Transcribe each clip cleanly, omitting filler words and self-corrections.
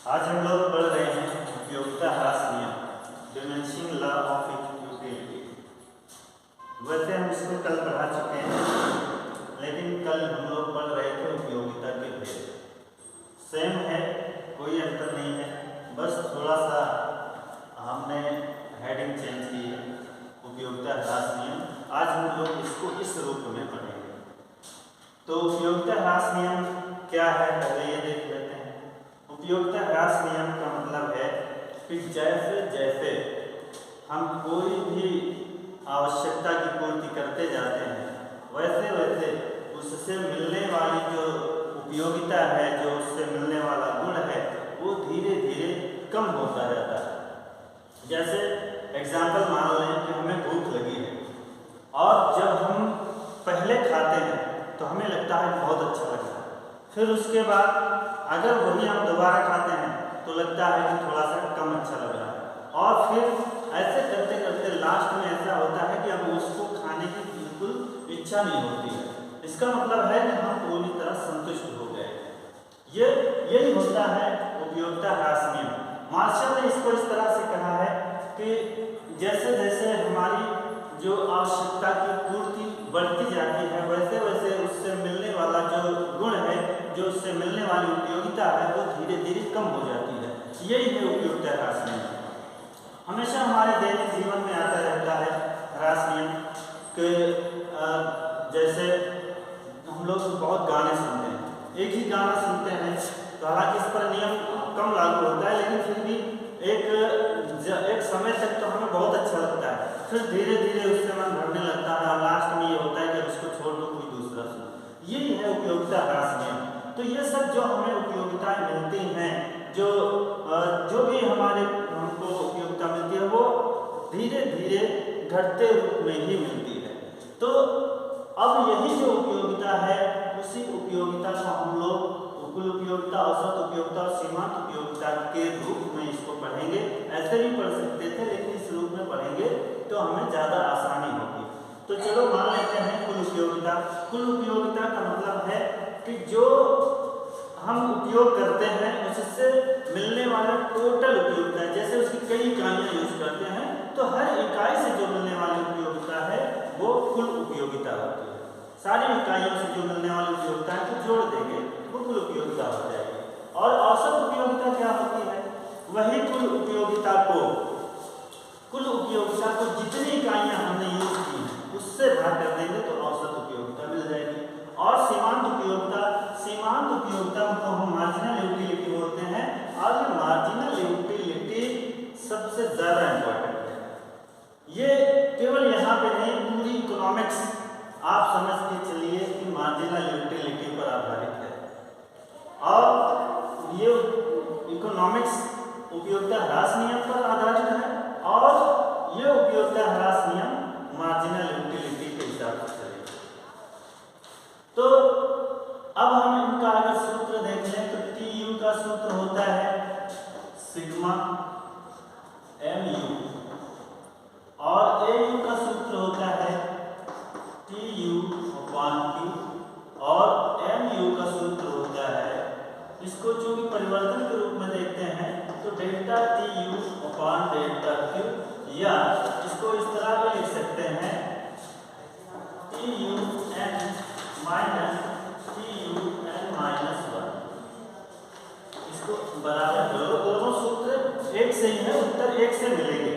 आज हम लोग पढ़ रहे हैं उपयोगिता ह्रास नियम, डिमिनिशिंग लॉ ऑफ यूटिलिटी। वैसे हम इसको कल पढ़ा चुके हैं, लेकिन कल हम लोग पढ़ रहे थे उपयोगिता के भेद। सेम है, कोई अंतर नहीं है, बस थोड़ा सा हमने हेडिंग चेंज की है। उपयोगिता ह्रास नियम आज हम लोग इसको इस रूप में पढ़ेंगे। तो उपयोगिता ह्रास नियम क्या है, पहले ये देख लेते हैं। उपयोगिता ह्रास नियम का मतलब है कि जैसे जैसे हम कोई भी आवश्यकता की पूर्ति करते जाते हैं, वैसे वैसे उससे मिलने वाली जो उपयोगिता है, जो उससे मिलने वाला गुण है, वो धीरे धीरे कम होता जाता है। जैसे एग्जाम्पल मान लें कि हमें भूख लगी है और जब हम पहले खाते हैं तो हमें लगता है बहुत अच्छा लगता है, फिर उसके बाद अगर वही हम दोबारा खाते हैं तो लगता है कि थोड़ा सा कम अच्छा लग रहा है, और फिर ऐसे करते करते लास्ट में ऐसा होता है कि अब उसको खाने की बिल्कुल इच्छा नहीं होती है। इसका मतलब है कि हम पूरी तरह संतुष्ट हो गए। यही होता है उपयोगिता ह्रास नियम। मार्शल ने इसको इस तरह से कहा है कि जैसे जैसे हमारी जो आवश्यकता की पूर्ति बढ़ती जाती है, वैसे वैसे उससे मिलने वाला जो गुण है, जो उससे मिलने वाली उपयोगिता है, वो धीरे धीरे कम हो जाती है। यही है उपयोगिता ह्रास नियम। हमेशा हमारे दैनिक जीवन में आता रहता है ह्रास नियम कि जैसे हम लोग बहुत गाने सुनते हैं, एक ही गाना सुनते हैं, तो हालांकि इस पर नियम कम लागू होता है, लेकिन फिर भी एक समय तक तो हमें बहुत अच्छा लगता है, फिर धीरे धीरे उससे मन भरने लगता है और लास्ट में ये होता है कि उसको छोड़ दो, कोई दूसरा सुनो। यही है उपयोगिता ह्रास नियम। तो ये सब जो हमें उपयोगिताएं मिलती हैं, जो भी हमारे हमको उपयोगिता मिलती है, वो धीरे धीरे घटते रूप में ही मिलती है। तो अब यही जो उपयोगिता है, उसी उपयोगिता को हम लोग कुल उपयोगिता, औसत उपयोगिता और सीमांत उपयोगिता के रूप में इसको पढ़ेंगे। ऐसे भी पढ़ सकते थे, लेकिन इस रूप में पढ़ेंगे तो हमें ज़्यादा आसानी होगी। तो चलो मान लेते हैं कुल उपयोगिता। कुल उपयोगिता का मतलब है कि जो हम उपयोग करते हैं उससे मिलने वाला टोटल उपयोगिता है। जैसे उसकी कई इकाइयाँ यूज करते हैं, तो हर इकाई से जो मिलने वाली उपयोगिता है वो कुल उपयोगिता होती है। सारी इकाइयों से जो मिलने वाली उपयोगिता है को जोड़ देंगे, वो कुल उपयोगिता हो जाएगी। और औसत उपयोगिता क्या होती है? वही कुल उपयोगिता को जितनी इकाइयाँ हमने यूज की हैं उससे भाग कर देंगे तो औसत उपयोगिता मिल जाएगी। और सीमांत उपयोगिता को हम मार्जिनल यूटिलिटी बोलते हैं, और ये मार्जिनल यूटिलिटी सबसे ज़्यादा इम्पोर्टेंट है। ये केवल यहाँ पे नहीं, पूरी इकोनॉमिक्स आप समझ के चलिए कि मार्जिनल यूटिलिटी पर आधारित है, और ये इकोनॉमिक्स उपयोगिता ह्रास नियम पर आधारित है, और ये उपयोगिता ह्रास नियम मार्जिनल यूटिलिटी के हिसाब से चलेगा। तो अब हम इनका अगर सूत्र देख लें तो TU का सूत्र होता है सिग्मा MU, और AU का सूत्र होता है TU/Q, और MU का सूत्र होता है, इसको चूंकि परिवर्तन के रूप में देखते हैं तो डेल्टा TU/डेल्टा Q, या इसको इस तरह भी लिख सकते हैं TUN माइनस TUN-1। इसको बराबर करो, दोनों सूत्र एक से ही है, उत्तर एक से मिलेंगे।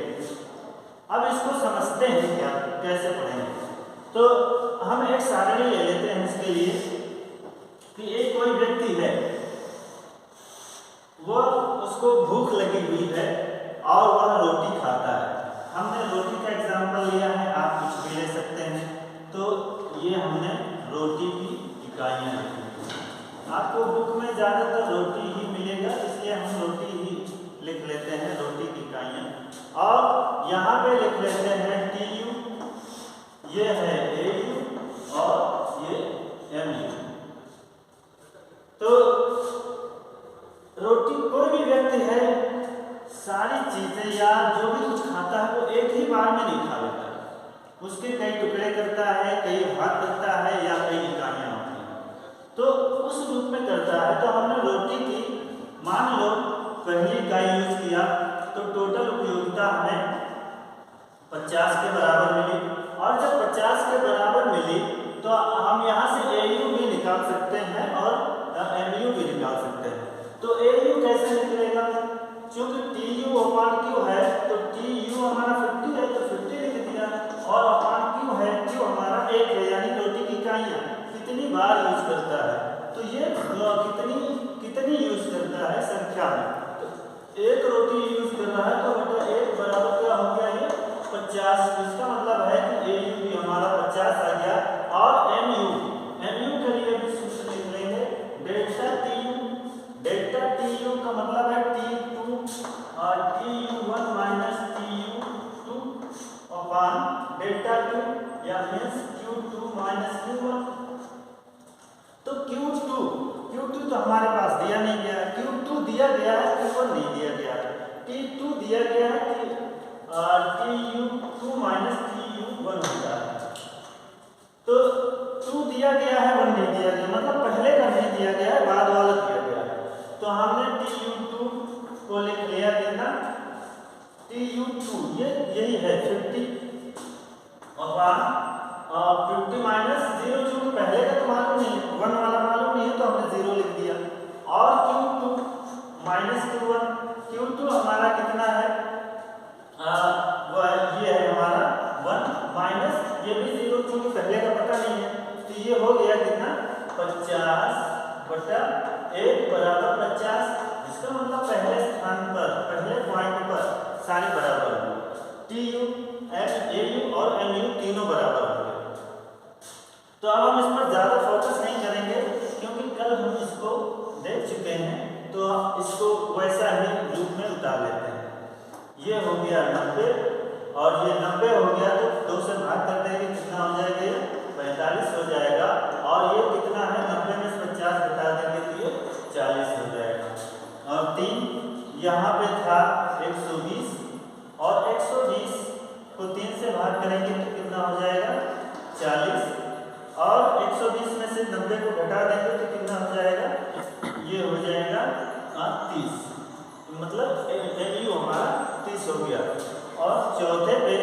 अब इसको समझते हैं क्या, कैसे पढ़ेंगे। तो हम एक सारणी ले लेते हैं इसके लिए कि एक कोई व्यक्ति है, वो उसको भूख लगी हुई है और वह रोटी खाता है। हमने रोटी का एग्जाम्पल लिया है, आप कुछ भी ले सकते हैं। तो ये हमने रोटी की इकाइयाँ लिखी हैं। आपको बुक में ज़्यादातर रोटी ही मिलेगा, इसलिए हम रोटी ही लिख लेते हैं, रोटी की इकाइयाँ। और यहाँ पे लिख लेते हैं TU, ये है AU, और ये MU। तो रोटी, कोई भी व्यक्ति है, सारी चीजें या जो भी कुछ खाता है वो एक ही बार में नहीं खा लेता, उसके कई टुकड़े करता है, कई भाग करता है, या कई इकाइयाँ होती हैं, तो उस रूप में करता है। तो हमने रोटी की, मान लो पहली इकाई यूज किया तो टोटल उपयोगिता हमें 50 के बराबर मिली, और जब 50 के बराबर मिली तो हम यहाँ से AU भी निकाल सकते हैं और MU भी निकाल सकते हैं। तो AU कैसे निकलेगा, चूंकि TU अपान Q है तो TU हमारा 50 है तो 50 लिख दिया, और अपान Q है, Q हमारा 1 है, यानी रोटी की इकाइयाँ कितनी बार यूज करता है, तो ये कितनी यूज करता है संख्या में, तो एक रोटी यूज कर रहा है तो बटा 1 बराबर क्या हो गया, ये 50। इसका मतलब है कि AU भी हमारा 50 आ गया। और MU के लिए भी सूत्र लिख लेंगे, डेल्टा TU का मतलब है T2 और TU1 माइनस TU2 अपान डेल्टा Q, या मीन्स Q2 माइनस Q1। तो Q2 तो हमारे पास दिया नहीं गया, Q2 दिया गया है, Q1 नहीं दिया गया है, T2 दिया गया है, TU2 माइनस TU1 होता है। तो 2 दिया गया है, 1 नहीं दिया गया, मतलब पहले का नहीं दिया गया है, बाद वाला दिया गया है। तो हमने TU2 को लिख लिया कितना, TU2 यही है 50 और 50 माइनस 0, जो पहले का तो मालूम नहीं, 1 वाला मालूम नहीं है तो हमने 0 लिख दिया, और Q2 माइनस Q2 हमारा कितना है, ये है हमारा 1 माइनस ये भी 0, क्योंकि पहले का पता नहीं है, तो ये हो गया कितना 50 बटा 1 बराबर 50। इसका मतलब पहले स्थान पर, पहले पॉइंट पर सारे बराबर होंगे, TU AU और MU तीनों बराबर होंगे। तो अब हम इस पर ज्यादा फोकस नहीं करेंगे, क्योंकि कल हम इसको देख चुके हैं, तो इसको वैसा ही रूप में उतार लेते हैं। ये हो गया 90, और ये 90 हो गया तो 2 से भाग कर देंगे, कितना हो जाएगा, ये 45 हो जाएगा, और ये कितना है 90 में से 50 घटा देंगे तो ये 40 हो जाएगा, और 3 यहाँ पे था 120, और 120 को 3 से भाग करेंगे तो कितना हो जाएगा 40, और 120 में से 90 को घटा देंगे तो कितना हो जाएगा, ये हो जाएगा 30, मतलब MU हमारा 30 हो गया। और चौथे पे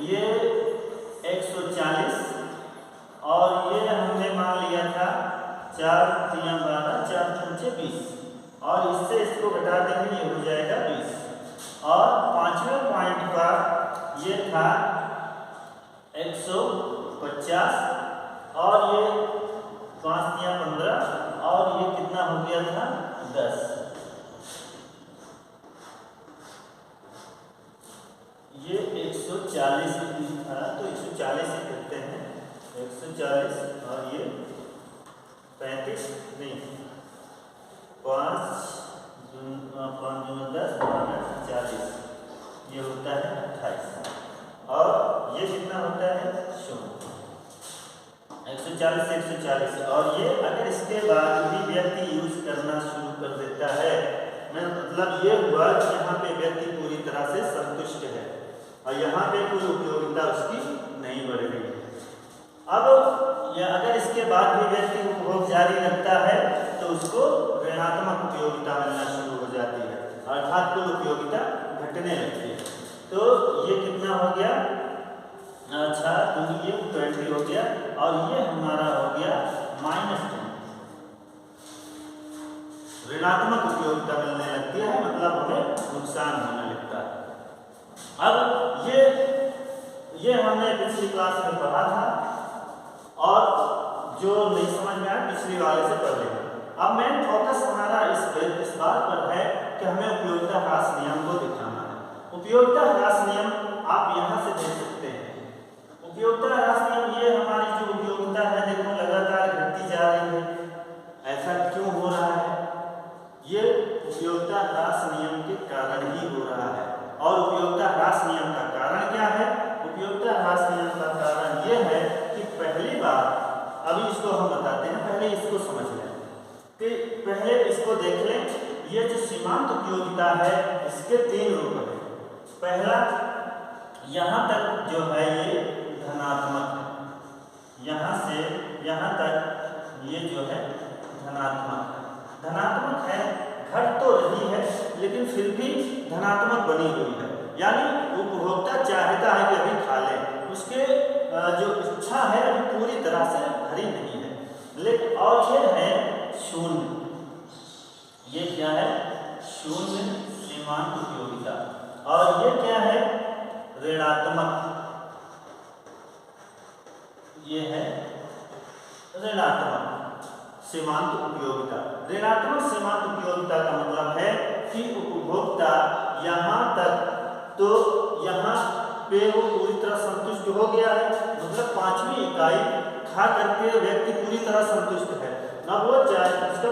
ये 140, और ये हमने मान लिया था 4 3 12 4 5 20, और इससे इसको घटा देंगे, ये हो जाएगा 20, और पांचवें पॉइंट पर ये था 150, और ये 5 3 15, और ये कितना हो गया था 10, ये 140 था, तो 140 ही करते हैं, 140, और ये 35 नहीं 5 5 10 40, ये होता है 28, और ये कितना होता है 140 से 140, और ये अगर इसके बाद भी व्यक्ति यूज करना शुरू कर देता है, मतलब ये हुआ कि यहाँ पे व्यक्ति पूरी तरह से संतुष्ट है, और यहाँ पे कोई उपयोगिता उसकी नहीं बढ़ रही है। अब या अगर इसके बाद भी व्यक्ति उपभोग जारी रखता है तो उसको ऋणात्मक उपयोगिता मिलना शुरू हो जाती है, अर्थात कुल उपयोगिता घटने लगती है। तो ये कितना हो गया, अच्छा तो ये 20 हो गया, और ये हमारा हो गया -10, ऋणात्मक उपयोगिता मिलने लगती है, मतलब हमें नुकसान होने लगता है। अब ये हमने पिछली क्लास में पढ़ा था, और जो नहीं समझ में आया पिछली वाले से पढ़ लेंगे। अब मेन फोकस हमारा इस बात पर है कि हमें उपयोगिता ह्रास नियम को दिखाना है। उपयोगिता ह्रास नियम आप यहाँ से देख सकते हैं। उपयोगिता ह्रास नियम, ये हमारी जो उपयोगिता है देखो लगातार घटती जा रही है, ऐसा क्यों हो रहा है, ये उपयोगिता ह्रास नियम के कारण ही हो रहा है। और उपयोगिता ह्रास नियम का कारण क्या है, उपयोगिता ह्रास नियम का कारण ये है कि पहली बार, अभी इसको हम बताते हैं, पहले इसको समझ लें कि पहले इसको देख लें, ये जो सीमांत उपयोगिता है इसके 3 रूप हैं। पहला, यहाँ तक जो है ये धनात्मक है, यहाँ से यहाँ तक ये जो है धनात्मक है, घट तो रही है लेकिन फिर भी धनात्मक बनी हुई है, यानी उपभोक्ता चाहता है कि अभी खा लें, उसके जो इच्छा है अभी पूरी तरह से भरी नहीं है। लेकिन और ये है शून्य, ये क्या है? शून्य सीमांत उपयोगिता। और ये क्या है? ऋणात्मक, ये है ऋणात्मक सीमांत उपयोगिता। ऋणात्मक सीमांत उपयोगिता का मतलब है कि उपभोक्ता यहाँ तक तो यहाँ पे वो पूरी तरह संतुष्ट हो गया है, मतलब 5वीं इकाई खा करके व्यक्ति पूरी तरह संतुष्ट है, ना वो उसका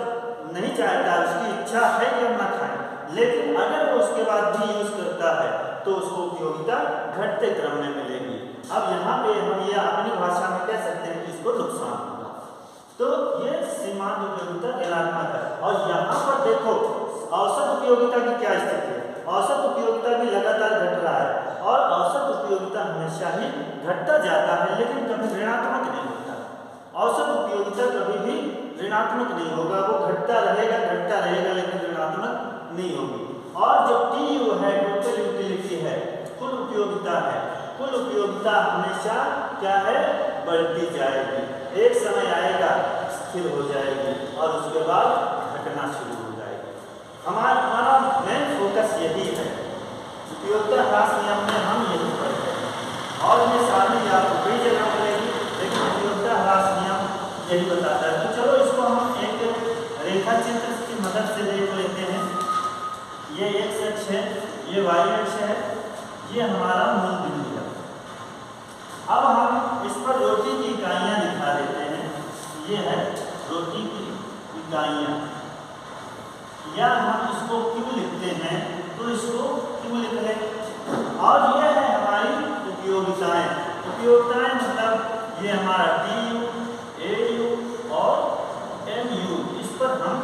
नहीं चाहता, उसकी इच्छा है कि हम ना खाएं, लेकिन अगर वो उसके बाद भी यूज करता है तो उसको उपयोगिता घटते क्रम में मिलेगी। अब यहाँ पे हम ये अपनी भाषा में कह सकते हैं कि इसको नुकसान होगा। तो ये सीमांत उपयोगिता ऋणात्मक है। और यहाँ पर देखो औसत उपयोगिता की क्या स्थिति है? औसत उपयोगिता भी लगातार घट रहा है और औसत उपयोगिता हमेशा ही घटता जाता है, लेकिन कभी ऋणात्मक नहीं होता। औसत उपयोगिता कभी भी ऋणात्मक नहीं होगा, वो घटता रहेगा लेकिन ऋणात्मक नहीं होगी। और जो TU है, टोटल यूटिलिटी है, कुल उपयोगिता है, कुल उपयोगिता हमेशा क्या है? बढ़ती जाएगी, एक समय आएगा स्थिर हो जाएगी और उसके बाद घटना शुरू हो जाएगी। हमारा मेन फोकस यही है, उपयोगिता ह्रास नियम में हम यही पढ़ते हैं और ये सारी आपको कई जगह मिलेगी, लेकिन उपयोगिता ह्रास नियम यही बताता है। तो चलो इसको हम एक रेखा चित्र की मदद से देख लेते हैं। ये x अक्ष है, ये y अक्ष है, ये हमारा मूल बिंदु है। अब हम इस पर रोटी की इकाइयाँ दिखा देते हैं। ये है रोटी की इकाइयाँ, या हम इसको क्यों लिखते हैं तो इसको क्यों लिख लें। और ये है हमारी उपयोगिताएं। उपयोगिताएं मतलब ये हमारा TU, AU और MU, इस पर हम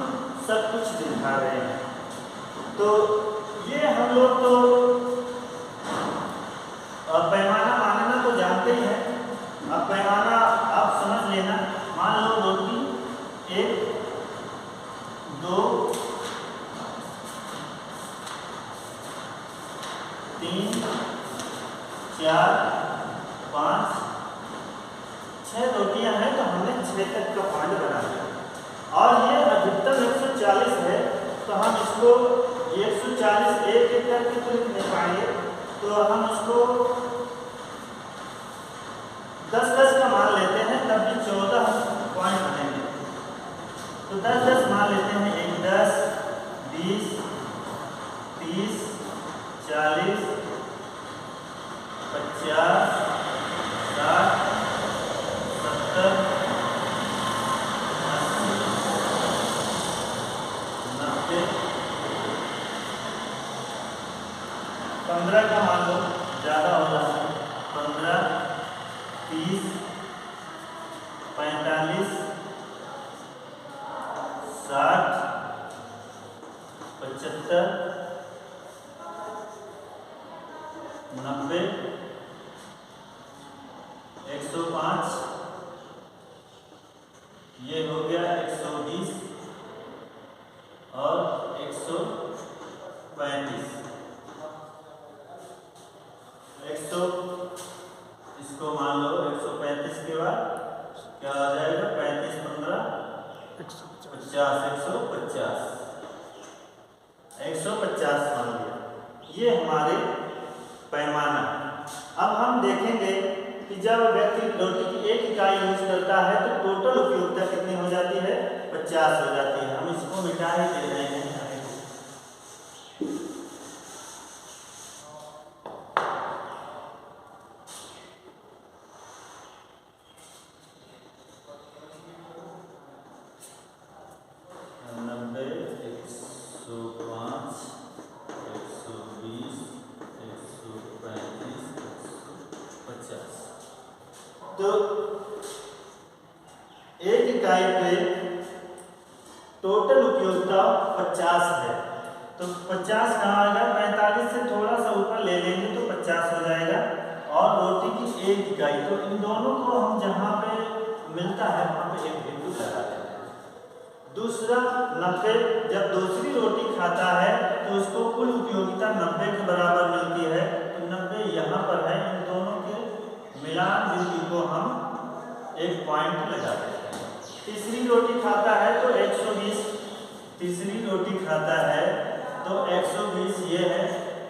सब कुछ दिखा रहे हैं। तो ये हम लोग तो पैमाना मानना तो जानते ही हैं। अब पैमाना आप समझ लेना, मान लो रोटी 1, 2, 3, 4, 5, 6 रोटियां हैं, तो हमने 6 तक का पॉइंट बना लिया। और ये अधिकतम 140 है, तो हम इसको 140 एक एक करके तो लिख नहीं पाएंगे, तो हम उसको 10-10 का मान लेते हैं, तब भी 14 पॉइंट बनेंगे। तो 10-10 मान लेते हैं, 1, 10, 20, 30, 40, 50, 60, 70, 80, 90, 15 का मान लो, ज़्यादा हो रहा है, 15, 30, 45, 60, 75, 90, 105, ये हो गया 120 और 135। इसको मान लो 135 के बाद क्या हो जाएगा? 35, 15, 50, 150 मान लिया। ये हमारे पैमाना। अब हम देखेंगे कि जब व्यक्ति रोटी की एक इकाई यूज करता है तो टोटल उपयोगिता कितनी हो जाती है? 50 हो जाती है। हम इसको मिटा ही दे रहे हैं। तो एक इकाई पे टोटल उपयोगिता 50 है, तो 50 कहाँ आएगा? 45 से थोड़ा सा ऊपर ले लेंगे तो 50 हो जाएगा। और रोटी की एक इकाई, तो इन दोनों को हम जहाँ पे मिलता है वहाँ पे एक बिंदु लगा देते हैं। दूसरा 90, जब दूसरी रोटी खाता है तो उसको कुल उपयोगिता 90 के बराबर मिलती है, तो 90 यहाँ पर है। इन दोनों के मिलान बिंदु को हम एक पॉइंट लगा देते हैं। तीसरी रोटी खाता है तो 120, तीसरी रोटी खाता है तो 120 ये है,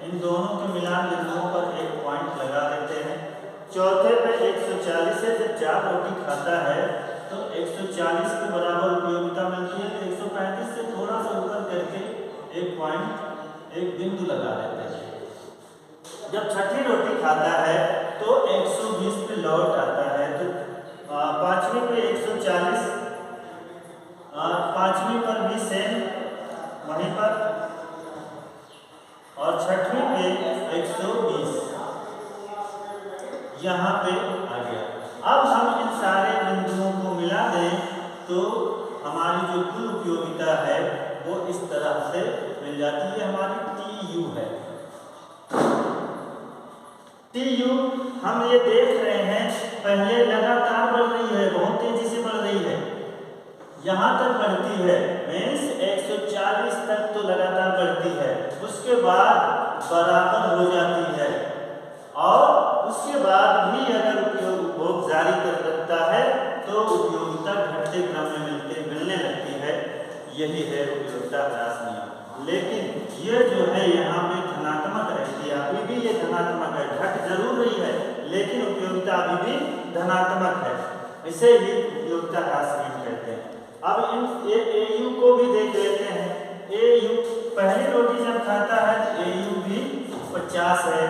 इन दोनों के मिलान बिंदुओं पर एक पॉइंट लगा देते हैं। चौथे पे 140 है, जब 4 रोटी खाता है तो 140 के बराबर उपयोगिता मिलती है, तो 135 से थोड़ा सा ऊपर करके एक पॉइंट एक बिंदु लगा देते हैं। जब छठी रोटी खाता है तो 120 पे लौट आता है, तो पांचवी पे 140, पांचवी पर भी सेम वहीं पर, और छठवीं पे 120 यहाँ पे आ गया। अब हम इन सारे बिंदुओं को मिला दें तो हमारी जो कुल उपयोगिता है वो इस तरह से मिल जाती है, हमारी TU है। TU हम ये देख रहे हैं पहले लगातार बढ़ रही है, बहुत तेजी से बढ़ रही है, यहाँ तक बढ़ती है, मीन्स 140 तक तो लगातार बढ़ती है, उसके बाद बराबर हो जाती है, और उसके बाद भी अगर उपभोग जारी कर रखता है तो उपयोगिता घटते क्रम में मिलने लगती है। यही है उपयोगिता ह्रास नियम। लेकिन ये जो है यहाँ पे धनात्मक रहती है, अभी भी ये धनात्मक है, घट जरूर रही है लेकिन उपयोगिता अभी भी धनात्मक है, इसे ही उपयोगिता ह्रास नियम कहते हैं। अब इन AU को भी देख लेते हैं। AU पहली रोटी जब खाता है तो AU भी 50 है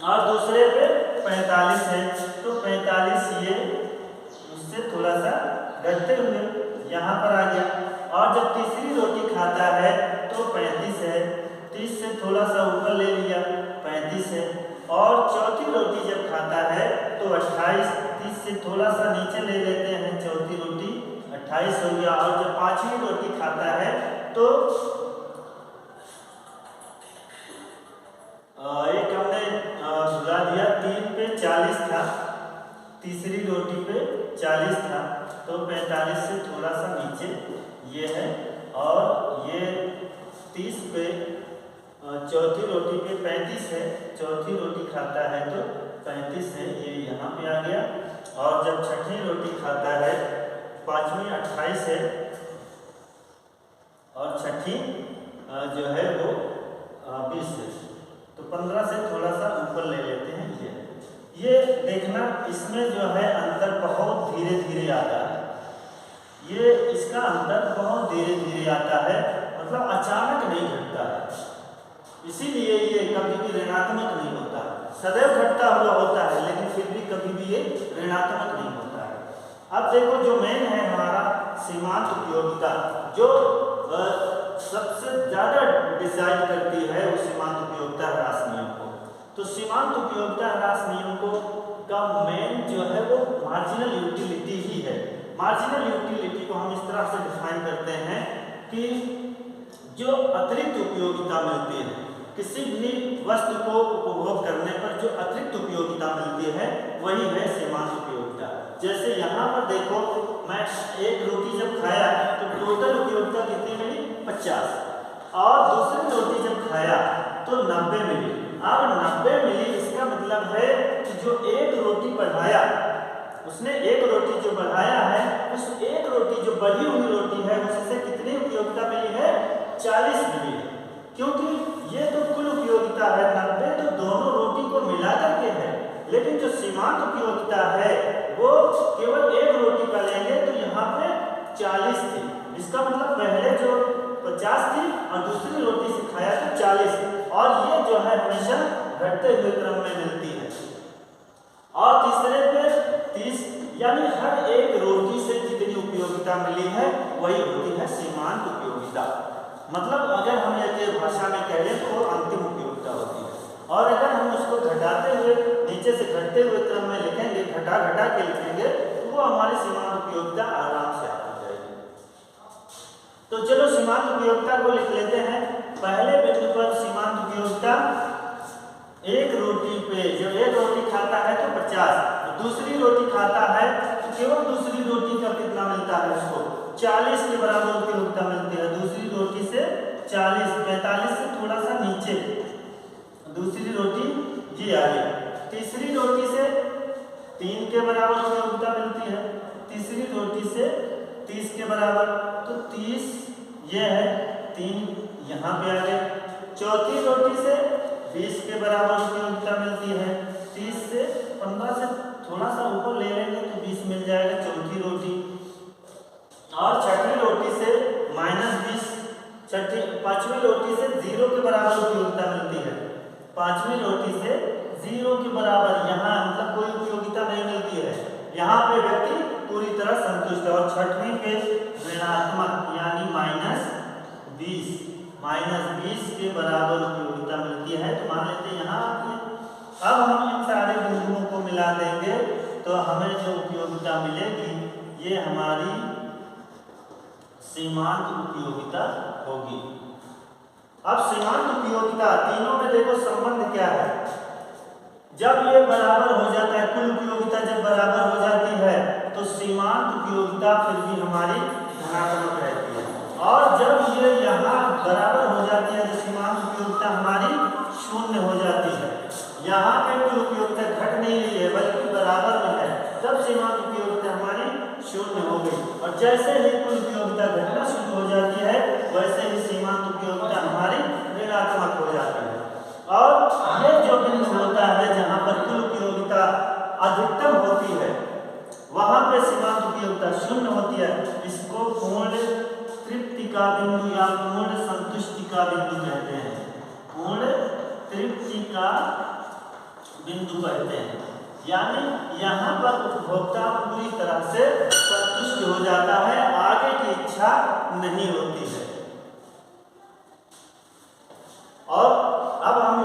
और दूसरे पे 45 है, तो 45 ये उससे थोड़ा सा घटते हुए यहाँ पर आ गया। और जब तीसरी रोटी खाता है तो 35 है, 30 से थोड़ा सा ऊपर ले लिया, 35 है। और चौथी रोटी जब खाता है तो 28, 30 से थोड़ा सा नीचे ले लेते हैं, चौथी रोटी 28 हो गया। और जब पांचवी रोटी खाता है तो एक हमने भुला दिया, 3 पे 40 था, तीसरी रोटी पे 40 था, तो 45 से थोड़ा सा नीचे ये है, और ये 30 पे चौथी रोटी पे 35 है, चौथी रोटी खाता है तो 35 है, ये यहाँ पे आ गया। और जब छठी रोटी खाता है, पांचवी 28 है, और छठी जो है वो 20 है, तो 15 से थोड़ा सा ऊपर ले लेते हैं। ये देखना, इसमें जो है अंतर बहुत धीरे धीरे आता है, ये इसका अंतर बहुत धीरे धीरे आता है, मतलब अचानक नहीं घटता है, इसीलिए ये कभी भी ऋणात्मक नहीं होता, सदैव घटता हुआ होता है लेकिन फिर भी कभी भी ये ऋणात्मक नहीं होता है। अब देखो जो मेन है हमारा सीमांत उपयोगिता, जो सबसे ज्यादा डिसाइड करती है वो सीमांत उपयोगिता ह्रास नियम को। तो सीमांत उपयोगिता ह्रास नियम को का मेन जो है वो मार्जिनल यूटिलिटी ही है। मार्जिनल यूटिलिटी को हम इस तरह से डिफाइन करते हैं कि जो अतिरिक्त उपयोगिता मिलती है, किसी भी वस्तु को उपभोग करने पर जो अतिरिक्त उपयोगिता मिलती है वही है सीमांत उपयोगिता। जैसे यहाँ पर देखो, मैं एक रोटी जब खाया तो टोटल उपयोगिता कितनी मिली? 50, और दूसरी रोटी जब खाया तो 90 मिली। अब 90 मिली, इसका मतलब है कि जो एक रोटी बढ़ाया, उसने एक रोटी जो बढ़ाया है, उस एक रोटी जो बढ़ी हुई रोटी है उससे कितनी उपयोगिता मिली है? 40 मिली है, क्योंकि ये तो कुल उपयोगिता है 90, तो दोनों रोटी को मिला करके है। लेकिन जो सीमांत उपयोगिता है वो केवल एक रोटी का लेंगे तो यहाँ पे 40 थी, इसका मतलब पहले जो 50 थी और दूसरी रोटी से खाया तो 40, और ये जो है हमेशा घटते हुए क्रम में मिलती है। और तीसरे पे 30, यानी हर एक रोटी से जितनी उपयोगिता मिली है वही होती है सीमांत उपयोगिता। मतलब अगर हम ये भाषा में कह लें तो वो अंतिम उपयोगिता होती है, और अगर हम उसको घटाते हुए नीचे से घटते हुए क्रम में लिखेंगे, घटा घटा के लिखेंगे, तो वो हमारी सीमांत उपयोगिता आराम से आ जाएगी। तो चलो सीमांत उपयोगिता को लिख लेते हैं। पहले बिंदु पर सीमांत उपयोगिता, एक रोटी पे जब एक रोटी खाता है तो 50, दूसरी रोटी खाता है तो केवल दूसरी रोटी का कितना मिलता है उसको? 40 के बराबर उपयोगिता मिलती है। दूसरी रोटी से 40, 45 से थोड़ा सा नीचे दूसरी रोटी ये आ गई। तीसरी रोटी से 3 के बराबर उपयोगिता मिलती है। तीसरी रोटी से 30 के बराबर, तो 30 ये है, 3 यहाँ पे आ गए। चौथी रोटी से 20 के बराबर उपयोगिता मिलती है। 30 से 15 से थोड़ा सा ऊपर ले लेंगे तो 20 मिल जाएगा चौथी रोटी। और छठी रोटी से -20, पांचवी रोटी से 0 के बराबर उपयोगिता मिलती है। पांचवी रोटी से 0 के बराबर, यहाँ मतलब कोई उपयोगिता नहीं मिलती है, यहाँ पे व्यक्ति पूरी तरह संतुष्ट है। और छठवीं पे ऋणात्मक यानी -20 के बराबर उपयोगिता मिलती है, तो मान लेते हैं यहाँ आती है। अब हम इन सारे बिंदुओं को मिला देंगे तो हमें जो उपयोगिता मिलेगी ये हमारी सीमांत उपयोगिता होगी। अब सीमांत उपयोगिता तीनों में देखो संबंध क्या है, जब ये बराबर हो जाता है, कुल उपयोगिता जब बराबर हो जाती है तो सीमांत उपयोगिता फिर भी हमारी धनात्मक रहती है। और जब ये यहाँ बराबर हो जाती है तो सीमांत उपयोगिता हमारी 0 हो जाती है। यहाँ पे कुल उपयोगिता घट नहीं रही है बल्कि बराबर में है, तब सीमांत उपयोगिता हमारी 0 हो गई। और जैसे ही कुल उपयोगिता घटना शुरू हो जाती है वैसे ही सीमांत उपयोगिता हमारी ऋणात्मक हो जाती है। और ये जो बिंदु होता है जहाँ पर कुल उपयोगिता अधिकतम होती है वहाँ पे सीमांत उपयोगिता 0 होती है। इसको पूर्ण तृप्ति का बिंदु या पूर्ण संतुष्टि का बिंदु कहते हैं। पूर्ण तृप्ति का बिंदु कहते हैं, यानी यहाँ पर उपभोक्ता पूरी तरह से संतुष्ट हो जाता है, आगे की इच्छा नहीं होती है। और अब हम